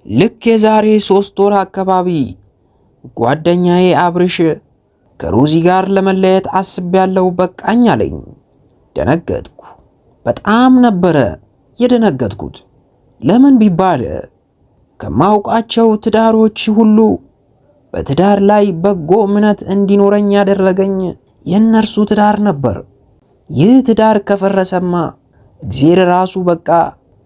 ልክ የዛሬ 3 ወር አካባቢ ጓደኛዬ አብርሽ ከሮዚ ጋር ለመለየት አስቤያለሁ በቃኝ አለኝ። ደነገጥኩ። በጣም ነበረ የደነገጥኩት። ለምን ቢባል ከማውቃቸው ትዳሮች ሁሉ በትዳር ላይ በጎ እምነት እንዲኖረኝ ያደረገኝ የነርሱ ትዳር ነበር። ይህ ትዳር ከፈረሰማ እግዚአብሔር ራሱ በቃ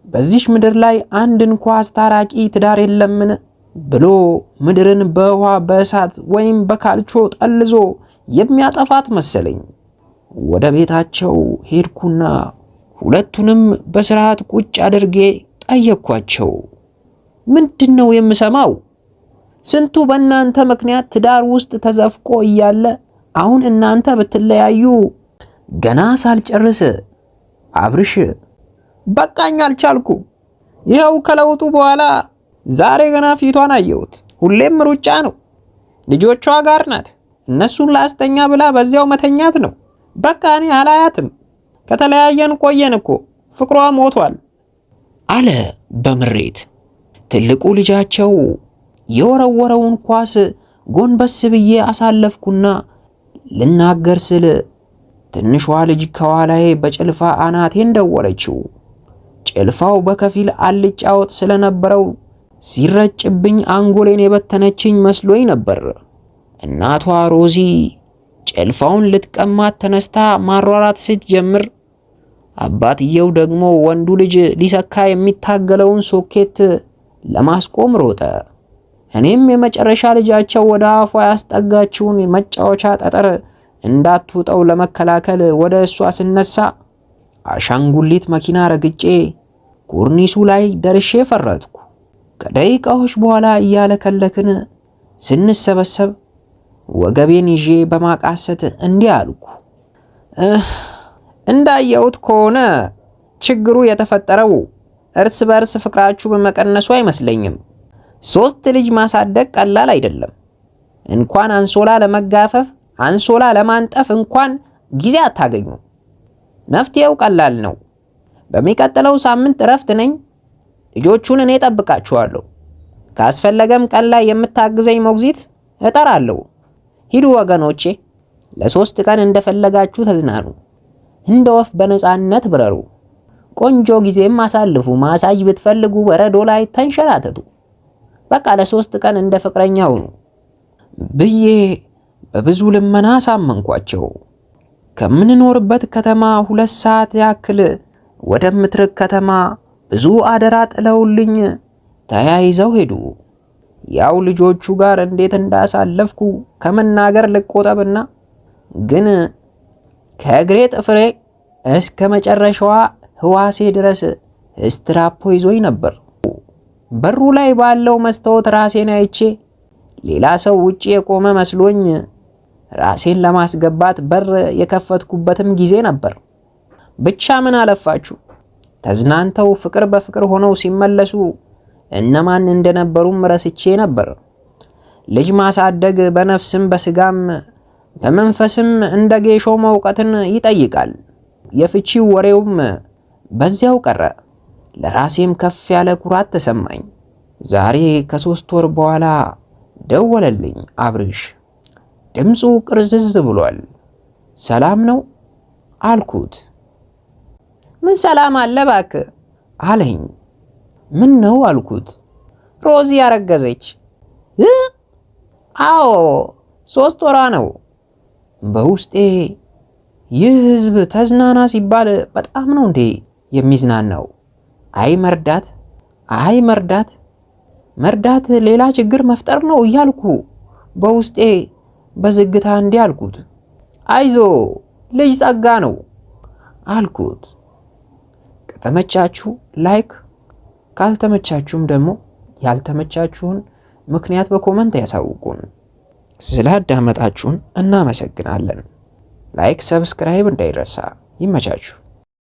በዚህ ምድር ላይ አንድ እንኳ አስታራቂ ትዳር የለምን ብሎ ምድርን በውሃ በእሳት ወይም በካልቾ ጠልዞ የሚያጠፋት መሰለኝ። ወደ ቤታቸው ሄድኩና ሁለቱንም በስርዓት ቁጭ አድርጌ ጠየቅኳቸው። ምንድነው የምሰማው? ስንቱ በእናንተ ምክንያት ትዳር ውስጥ ተዘፍቆ እያለ አሁን እናንተ ብትለያዩ። ገና ሳልጨርስ አብርሽ በቃኝ አልቻልኩ። ይኸው ከለውጡ በኋላ ዛሬ ገና ፊቷን አየሁት። ሁሌም ሩጫ ነው። ልጆቿ ጋር ናት። እነሱን ላስተኛ ብላ በዚያው መተኛት ነው። በቃ እኔ አላያትም። ከተለያየን ቆየን እኮ ፍቅሯ ሞቷል አለ በምሬት። ትልቁ ልጃቸው የወረወረውን ኳስ ጎንበስ ብዬ አሳለፍኩና ልናገር ስል ትንሿ ልጅ ከኋላዬ በጭልፋ አናቴን ደወለችው። ጭልፋው በከፊል አልጫ ወጥ ስለነበረው ሲረጭብኝ አንጎሌን የበተነችኝ መስሎኝ ነበር። እናቷ ሮዚ ጭልፋውን ልትቀማት ተነስታ ማሯራት ስትጀምር አባትየው ደግሞ ወንዱ ልጅ ሊሰካ የሚታገለውን ሶኬት ለማስቆም ሮጠ። እኔም የመጨረሻ ልጃቸው ወደ አፏ ያስጠጋችውን መጫወቻ ጠጠር እንዳትውጠው ለመከላከል ወደ እሷ ስነሳ አሻንጉሊት መኪና ረግጬ ኮርኒሱ ላይ ደርሼ ፈረጥኩ። ከደቂቃዎች በኋላ እያለከለክን ስንሰበሰብ ወገቤን ይዤ በማቃሰት እንዲህ አልኩ። እንዳየሁት ከሆነ ችግሩ የተፈጠረው እርስ በርስ ፍቅራችሁ በመቀነሱ አይመስለኝም። 3 ልጅ ማሳደግ ቀላል አይደለም። እንኳን አንሶላ ለመጋፈፍ አንሶላ ለማንጠፍ እንኳን ጊዜ አታገኙ። መፍትሄው ቀላል ነው። በሚቀጥለው ሳምንት እረፍት ነኝ። ልጆቹን እኔ ጠብቃችኋለሁ። ካስፈለገም ቀን ላይ የምታግዘኝ ሞግዚት እጠራለሁ። ሂዱ ወገኖቼ፣ ለ3 ቀን እንደፈለጋችሁ ተዝናኑ። እንደ ወፍ በነፃነት ብረሩ። ቆንጆ ጊዜም አሳልፉ። ማሳጅ ብትፈልጉ በረዶ ላይ ተንሸራተቱ። በቃ ለ3 ቀን እንደ ፍቅረኛ ሁኑ ብዬ በብዙ ልመና ሳመንኳቸው። ከምንኖርበት ከተማ 2 ሰዓት ያክል ወደምትርቅ ከተማ ብዙ አደራ ጥለውልኝ ተያይዘው ሄዱ። ያው ልጆቹ ጋር እንዴት እንዳሳለፍኩ ከመናገር ልቆጠብና ግን ከእግሬ ጥፍሬ እስከ መጨረሻዋ ህዋሴ ድረስ ስትራፖ ይዞኝ ነበር። በሩ ላይ ባለው መስታወት ራሴን አይቼ ሌላ ሰው ውጪ የቆመ መስሎኝ ራሴን ለማስገባት በር የከፈትኩበትም ጊዜ ነበር። ብቻ ምን አለፋችሁ ተዝናንተው ፍቅር በፍቅር ሆነው ሲመለሱ እነማን እንደነበሩም ረስቼ ነበር። ልጅ ማሳደግ በነፍስም በስጋም በመንፈስም እንደ ጌሾ መውቀትን ይጠይቃል። የፍቺው ወሬውም በዚያው ቀረ። ለራሴም ከፍ ያለ ኩራት ተሰማኝ። ዛሬ ከ3 ወር በኋላ ደወለልኝ አብርሽ። ድምፁ ቅርዝዝ ብሏል። ሰላም ነው አልኩት። ምን ሰላም አለ እባክህ አለኝ። ምን ነው አልኩት። ሮዚ ያረገዘች። አዎ 3 ወራ ነው። በውስጤ ይህ ህዝብ ተዝናና ሲባል በጣም ነው እንዴ የሚዝናናው? አይ መርዳት፣ አይ መርዳት፣ መርዳት ሌላ ችግር መፍጠር ነው እያልኩ በውስጤ በዝግታ እንዲህ አልኩት። አይዞ ልጅ ጸጋ ነው አልኩት። ከተመቻችሁ ላይክ፣ ካልተመቻችሁም ደግሞ ያልተመቻችሁን ምክንያት በኮመንት ያሳውቁን። ስላዳመጣችሁን እናመሰግናለን። ላይክ፣ ሰብስክራይብ እንዳይረሳ። ይመቻችሁ።